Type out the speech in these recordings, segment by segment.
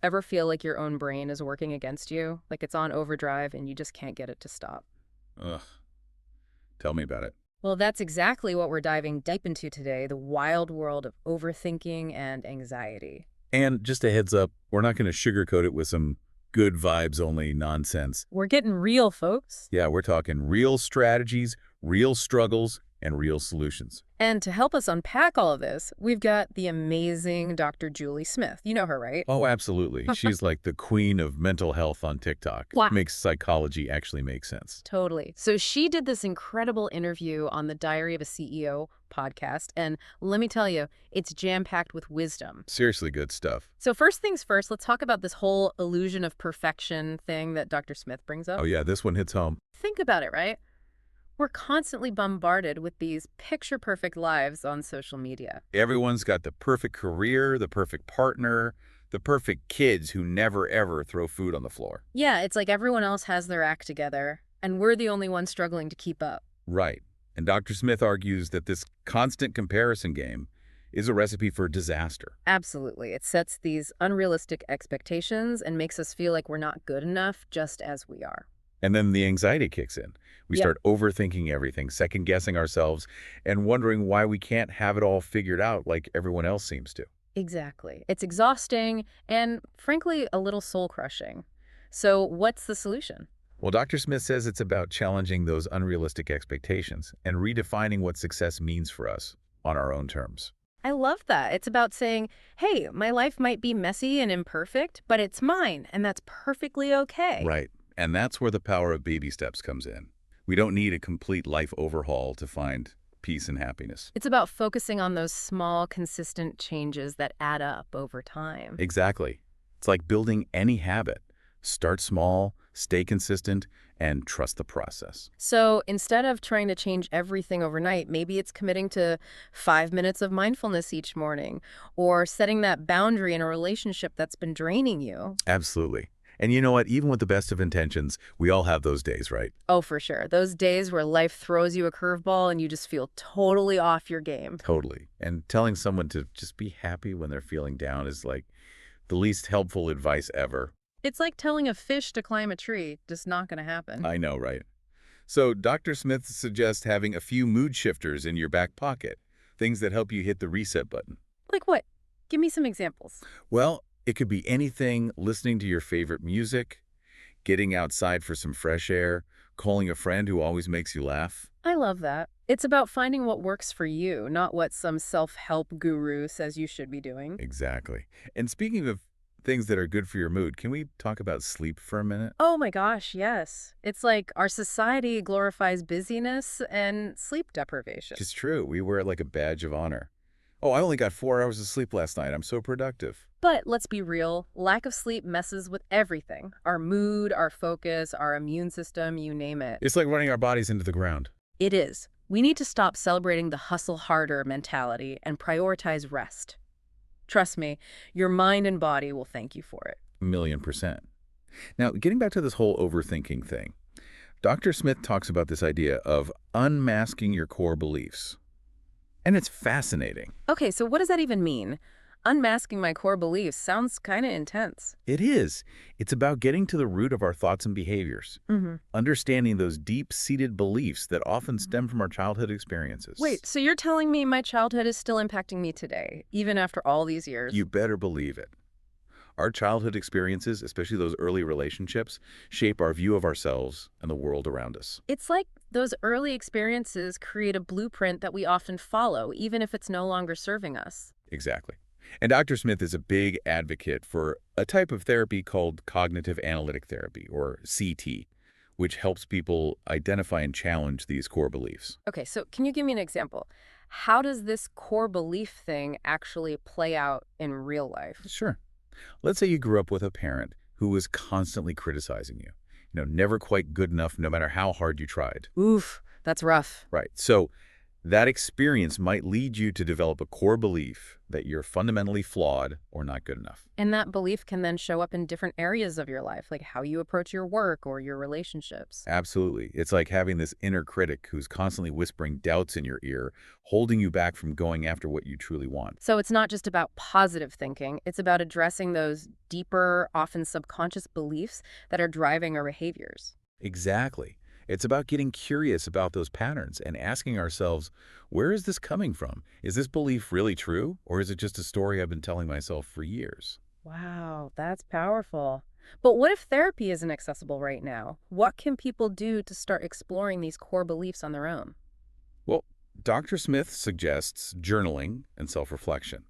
Ever feel like your own brain is working against you? Like it's on overdrive and you just can't get it to stop? Ugh, tell me about it. Well, that's exactly what we're diving deep into today, the wild world of overthinking and anxiety. And just a heads up, we're not going to sugarcoat it with some good vibes only nonsense. We're getting real, folks. Yeah, we're talking real strategies, real struggles, and real solutions. And to help us unpack all of this, we've got the amazing Dr. Julie Smith. You know her, right? Oh, absolutely. She's like the queen of mental health on TikTok. Wow. Makes psychology actually make sense. Totally. So she did this incredible interview on the Diary of a CEO podcast. And let me tell you, it's jam-packed with wisdom. Seriously good stuff. So first things first, let's talk about this whole illusion of perfection thing that Dr. Smith brings up. Oh yeah, this one hits home. Think about it, right? We're constantly bombarded with these picture-perfect lives on social media. Everyone's got the perfect career, the perfect partner, the perfect kids who never ever throw food on the floor. Yeah, it's like everyone else has their act together, and we're the only ones struggling to keep up. Right. And Dr. Smith argues that this constant comparison game is a recipe for disaster. Absolutely. It sets these unrealistic expectations and makes us feel like we're not good enough just as we are. And then the anxiety kicks in. We Yep. start overthinking everything, second-guessing ourselves, and wondering why we can't have it all figured out like everyone else seems to. Exactly. It's exhausting and, frankly, a little soul-crushing. So what's the solution? Well, Dr. Smith says it's about challenging those unrealistic expectations and redefining what success means for us on our own terms. I love that. It's about saying, hey, my life might be messy and imperfect, but it's mine, and that's perfectly okay. Right. And that's where the power of baby steps comes in. We don't need a complete life overhaul to find peace and happiness. It's about focusing on those small, consistent changes that add up over time. Exactly. It's like building any habit. Start small, stay consistent, and trust the process. So instead of trying to change everything overnight, maybe it's committing to 5 minutes of mindfulness each morning or setting that boundary in a relationship that's been draining you. Absolutely. And you know what? Even with the best of intentions, we all have those days, right? Oh, for sure. Those days where life throws you a curveball and you just feel totally off your game. Totally. And telling someone to just be happy when they're feeling down is like the least helpful advice ever. It's like telling a fish to climb a tree. Just not going to happen. I know, right? So Dr. Smith suggests having a few mood shifters in your back pocket, things that help you hit the reset button. Like what? Give me some examples. Well, it could be anything: listening to your favorite music, getting outside for some fresh air, calling a friend who always makes you laugh. I love that. It's about finding what works for you, not what some self-help guru says you should be doing. Exactly. And speaking of things that are good for your mood, can we talk about sleep for a minute? Oh my gosh, yes. It's like our society glorifies busyness and sleep deprivation. It's true. We wear it like a badge of honor. Oh, I only got 4 hours of sleep last night. I'm so productive. But let's be real, lack of sleep messes with everything. Our mood, our focus, our immune system, you name it. It's like running our bodies into the ground. It is. We need to stop celebrating the hustle harder mentality and prioritize rest. Trust me, your mind and body will thank you for it. 1,000,000%. Now, getting back to this whole overthinking thing, Dr. Smith talks about this idea of unmasking your core beliefs. And it's fascinating. Okay, so what does that even mean? Unmasking my core beliefs sounds kind of intense. It is. It's about getting to the root of our thoughts and behaviors, Mm-hmm. understanding those deep-seated beliefs that often stem from our childhood experiences. Wait, so you're telling me my childhood is still impacting me today, even after all these years? You better believe it. Our childhood experiences, especially those early relationships, shape our view of ourselves and the world around us. It's like those early experiences create a blueprint that we often follow, even if it's no longer serving us. Exactly. And Dr. Smith is a big advocate for a type of therapy called cognitive analytic therapy, or CT, which helps people identify and challenge these core beliefs. Okay, so can you give me an example? How does this core belief thing actually play out in real life? Sure. Let's say you grew up with a parent who was constantly criticizing you. Never quite good enough no matter how hard you tried. Oof, that's rough. Right. So That experience might lead you to develop a core belief that you're fundamentally flawed or not good enough. And that belief can then show up in different areas of your life, like how you approach your work or your relationships. Absolutely. It's like having this inner critic who's constantly whispering doubts in your ear, holding you back from going after what you truly want. So it's not just about positive thinking, it's about addressing those deeper, often subconscious beliefs that are driving our behaviors. Exactly. It's about getting curious about those patterns and asking ourselves, where is this coming from? Is this belief really true, or is it just a story I've been telling myself for years? Wow, that's powerful. But what if therapy isn't accessible right now? What can people do to start exploring these core beliefs on their own? Well, Dr. Smith suggests journaling and self-reflection,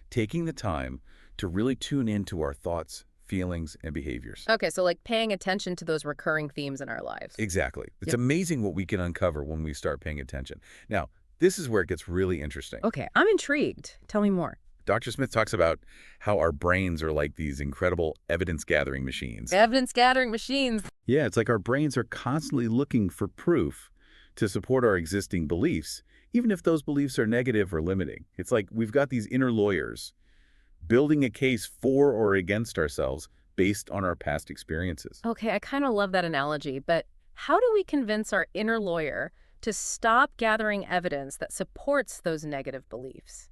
taking the time to really tune into our thoughts, feelings, and behaviors. Okay, so like paying attention to those recurring themes in our lives. Exactly. It's Yep. amazing what we can uncover when we start paying attention. Now, this is where it gets really interesting. Okay, I'm intrigued. Tell me more. Dr. Smith talks about how our brains are like these incredible evidence-gathering machines. Evidence gathering machines. Yeah, it's like our brains are constantly looking for proof to support our existing beliefs, even if those beliefs are negative or limiting. It's like we've got these inner lawyers building a case for or against ourselves based on our past experiences. Okay, I kind of love that analogy, but how do we convince our inner lawyer to stop gathering evidence that supports those negative beliefs?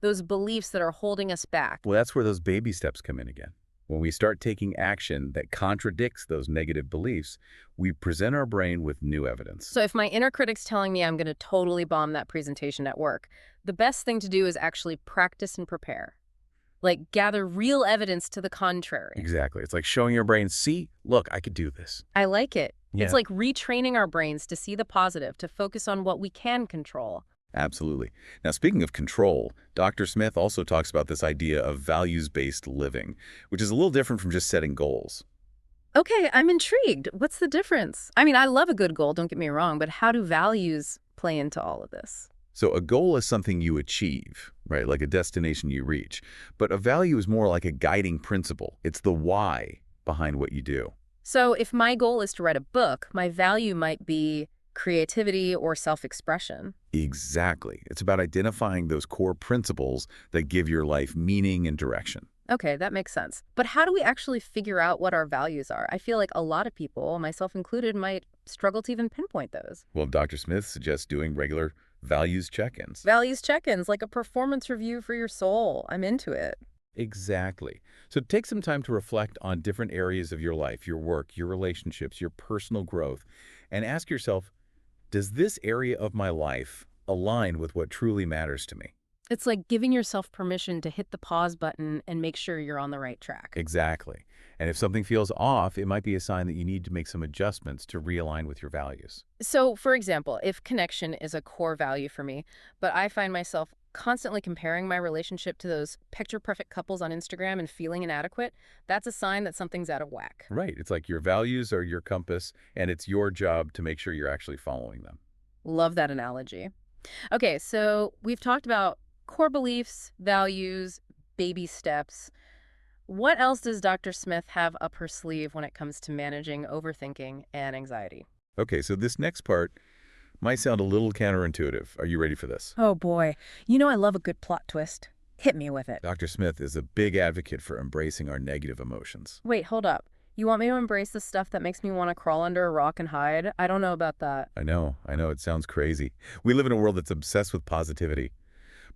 Those beliefs that are holding us back. Well, that's where those baby steps come in again. When we start taking action that contradicts those negative beliefs, we present our brain with new evidence. So if my inner critic's telling me I'm going to totally bomb that presentation at work, the best thing to do is actually practice and prepare. Like gather real evidence to the contrary. Exactly. It's like showing your brain, see, look, I could do this. I like it. Yeah. It's like retraining our brains to see the positive, to focus on what we can control. Absolutely. Now, speaking of control, Dr. Smith also talks about this idea of values-based living, which is a little different from just setting goals. Okay, I'm intrigued. What's the difference? I mean, I love a good goal, don't get me wrong, but how do values play into all of this? So a goal is something you achieve, right? Like a destination you reach. But a value is more like a guiding principle. It's the why behind what you do. So if my goal is to write a book, my value might be creativity or self-expression. Exactly. It's about identifying those core principles that give your life meaning and direction. Okay, that makes sense. But how do we actually figure out what our values are? I feel like a lot of people, myself included, might struggle to even pinpoint those. Well, Dr. Smith suggests doing regular values check-ins. Values check-ins, like a performance review for your soul. I'm into it. Exactly. So take some time to reflect on different areas of your life, your work, your relationships, your personal growth, and ask yourself, does this area of my life align with what truly matters to me? It's like giving yourself permission to hit the pause button and make sure you're on the right track. Exactly. And if something feels off, it might be a sign that you need to make some adjustments to realign with your values. So, for example, if connection is a core value for me, but I find myself constantly comparing my relationship to those picture-perfect couples on Instagram and feeling inadequate, that's a sign that something's out of whack. Right. It's like your values are your compass, and it's your job to make sure you're actually following them. Love that analogy. Okay, so we've talked about core beliefs, values, baby steps. What else does Dr. Smith have up her sleeve when it comes to managing overthinking and anxiety? Okay, so this next part might sound a little counterintuitive. Are you ready for this? Oh boy, I love a good plot twist. Hit me with it. Dr. Smith is a big advocate for embracing our negative emotions. Wait, hold up. You want me to embrace the stuff that makes me want to crawl under a rock and hide? I don't know about that. I know, it sounds crazy. We live in a world that's obsessed with positivity.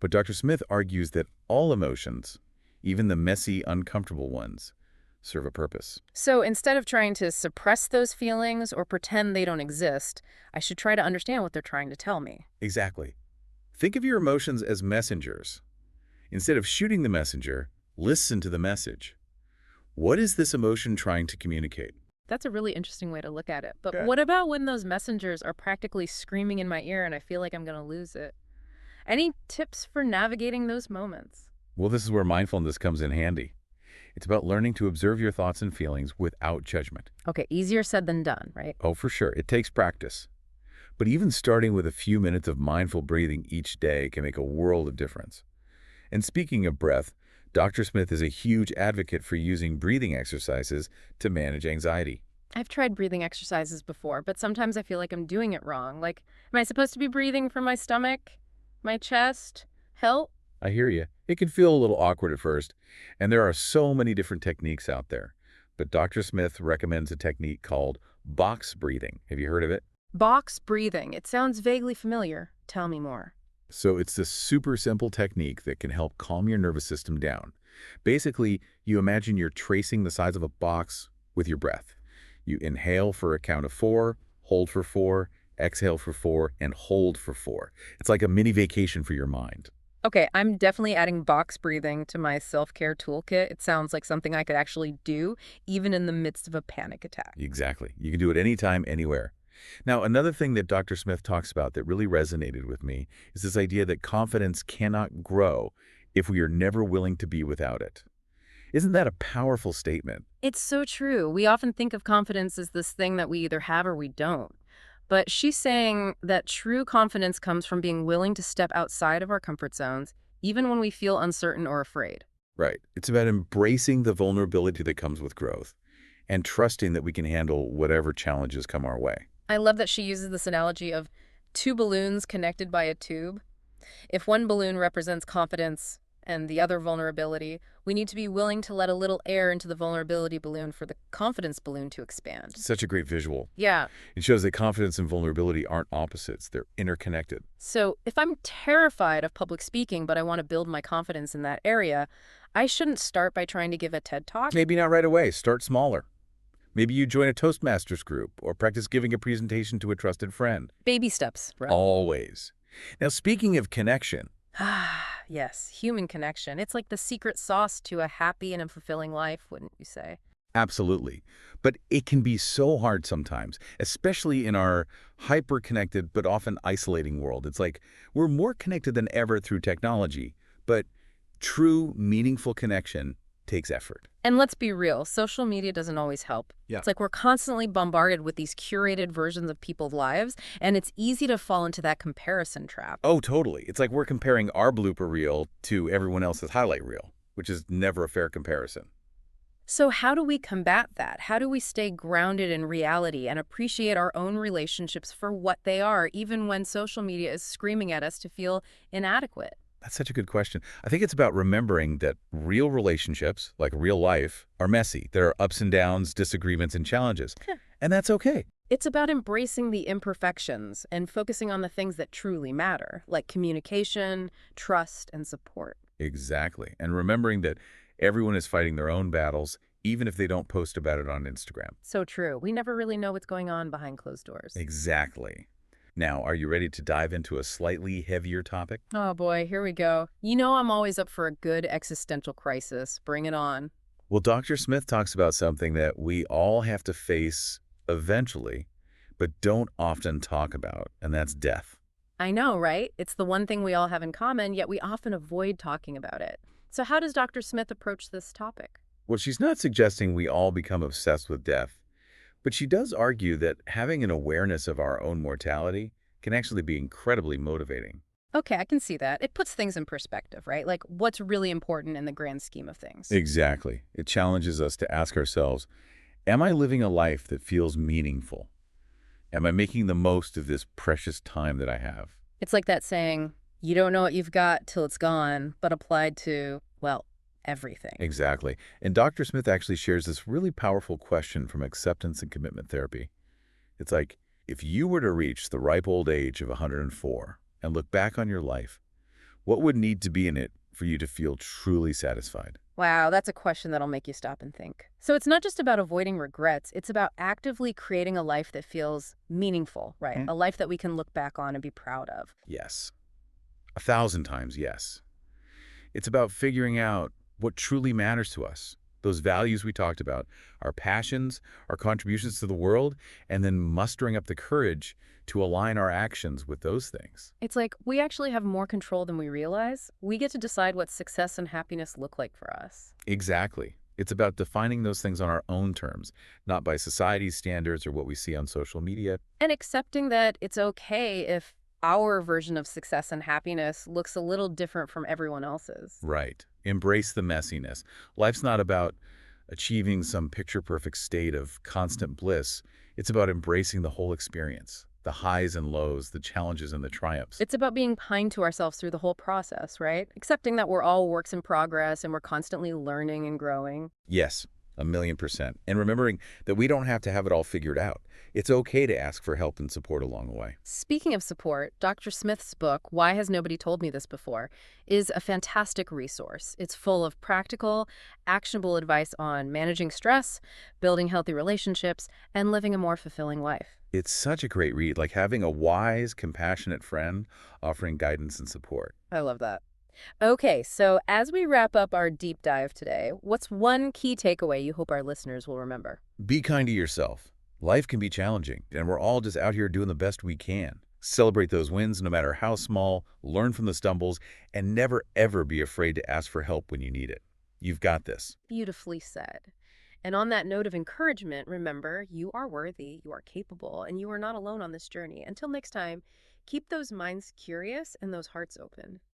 But Dr. Smith argues that all emotions, even the messy, uncomfortable ones, serve a purpose. So instead of trying to suppress those feelings or pretend they don't exist, I should try to understand what they're trying to tell me. Exactly. Think of your emotions as messengers. Instead of shooting the messenger, listen to the message. What is this emotion trying to communicate? That's a really interesting way to look at it. But Yeah. what about when those messengers are practically screaming in my ear and I feel like I'm going to lose it? Any tips for navigating those moments? Well, this is where mindfulness comes in handy. It's about learning to observe your thoughts and feelings without judgment. Okay, easier said than done, right? Oh, for sure. It takes practice. But even starting with a few minutes of mindful breathing each day can make a world of difference. And speaking of breath, Dr. Smith is a huge advocate for using breathing exercises to manage anxiety. I've tried breathing exercises before, but sometimes I feel like I'm doing it wrong. Like, am I supposed to be breathing from my stomach, my chest? Help? I hear you. It can feel a little awkward at first, and there are so many different techniques out there. But Dr. Smith recommends a technique called box breathing. Have you heard of it? Box breathing. It sounds vaguely familiar. Tell me more. So it's this super simple technique that can help calm your nervous system down. Basically, you imagine you're tracing the size of a box with your breath. You inhale for a count of 4, hold for 4, exhale for 4, and hold for 4. It's like a mini vacation for your mind. Okay, I'm definitely adding box breathing to my self-care toolkit. It sounds like something I could actually do, even in the midst of a panic attack. Exactly. You can do it anytime, anywhere. Now, another thing that Dr. Smith talks about that really resonated with me is this idea that confidence cannot grow if we are never willing to be without it. Isn't that a powerful statement? It's so true. We often think of confidence as this thing that we either have or we don't. But she's saying that true confidence comes from being willing to step outside of our comfort zones, even when we feel uncertain or afraid. Right. It's about embracing the vulnerability that comes with growth and trusting that we can handle whatever challenges come our way. I love that she uses this analogy of two balloons connected by a tube. If one balloon represents confidence and the other vulnerability, we need to be willing to let a little air into the vulnerability balloon for the confidence balloon to expand. Such a great visual. Yeah. It shows that confidence and vulnerability aren't opposites. They're interconnected. So if I'm terrified of public speaking, but I want to build my confidence in that area, I shouldn't start by trying to give a TED Talk. Maybe not right away. Start smaller. Maybe you join a Toastmasters group or practice giving a presentation to a trusted friend. Baby steps, right? Always. Now, speaking of connection, Ah, yes, human connection. It's like the secret sauce to a happy and a fulfilling life, wouldn't you say? absolutely. But it can be so hard sometimes, especially in our hyper-connected but often isolating world. It's like we're more connected than ever through technology, but true, meaningful connection takes effort. And let's be real, social media doesn't always help. Yeah. It's like we're constantly bombarded with these curated versions of people's lives, and it's easy to fall into that comparison trap. Oh, totally. It's like we're comparing our blooper reel to everyone else's highlight reel, which is never a fair comparison. So how do we combat that? How do we stay grounded in reality and appreciate our own relationships for what they are, even when social media is screaming at us to feel inadequate? That's such a good question. I think it's about remembering that real relationships, like real life, are messy. There are ups and downs, disagreements, and challenges. And that's okay. It's about embracing the imperfections and focusing on the things that truly matter, like communication, trust, and support. Exactly. And remembering that everyone is fighting their own battles, even if they don't post about it on Instagram. So true. We never really know what's going on behind closed doors. Exactly. Now, are you ready to dive into a slightly heavier topic? Oh boy, here we go. You know I'm always up for a good existential crisis. Bring it on. Well, Dr. Smith talks about something that we all have to face eventually, but don't often talk about, and that's death. I know, right? It's the one thing we all have in common, yet we often avoid talking about it. So how does Dr. Smith approach this topic? Well, she's not suggesting we all become obsessed with death, but she does argue that having an awareness of our own mortality can actually be incredibly motivating. Okay, I can see that. It puts things in perspective, right? Like what's really important in the grand scheme of things. Exactly. It challenges us to ask ourselves, am I living a life that feels meaningful? Am I making the most of this precious time that I have? It's like that saying, you don't know what you've got till it's gone, but applied to, well, everything. Exactly. And Dr. Smith actually shares this really powerful question from acceptance and commitment therapy. It's like, if you were to reach the ripe old age of 104 and look back on your life, what would need to be in it for you to feel truly satisfied? Wow, that's a question that'll make you stop and think. So it's not just about avoiding regrets, it's about actively creating a life that feels meaningful, right? A life that we can look back on and be proud of. Yes. 1,000 times yes. It's about figuring out what truly matters to us, those values we talked about, our passions, our contributions to the world, and then mustering up the courage to align our actions with those things. It's like we actually have more control than we realize. We get to decide what success and happiness look like for us. Exactly. It's about defining those things on our own terms, not by society's standards or what we see on social media. And accepting that it's okay if our version of success and happiness looks a little different from everyone else's. Right. Embrace the messiness. Life's not about achieving some picture-perfect state of constant bliss. It's about embracing the whole experience, the highs and lows, the challenges and the triumphs. It's about being kind to ourselves through the whole process, right? Accepting that we're all works in progress and we're constantly learning and growing. Yes, 1,000,000%. And remembering that we don't have to have it all figured out. It's okay to ask for help and support along the way. Speaking of support, Dr. Smith's book, Why Has Nobody Told Me This Before, is a fantastic resource. It's full of practical, actionable advice on managing stress, building healthy relationships, and living a more fulfilling life. It's such a great read, like having a wise, compassionate friend offering guidance and support. I love that. Okay, so as we wrap up our deep dive today, what's one key takeaway you hope our listeners will remember? Be kind to yourself. Life can be challenging, and we're all just out here doing the best we can. Celebrate those wins no matter how small, learn from the stumbles, and never ever be afraid to ask for help when you need it. You've got this. Beautifully said. And on that note of encouragement, remember, you are worthy, you are capable, and you are not alone on this journey. Until next time, keep those minds curious and those hearts open.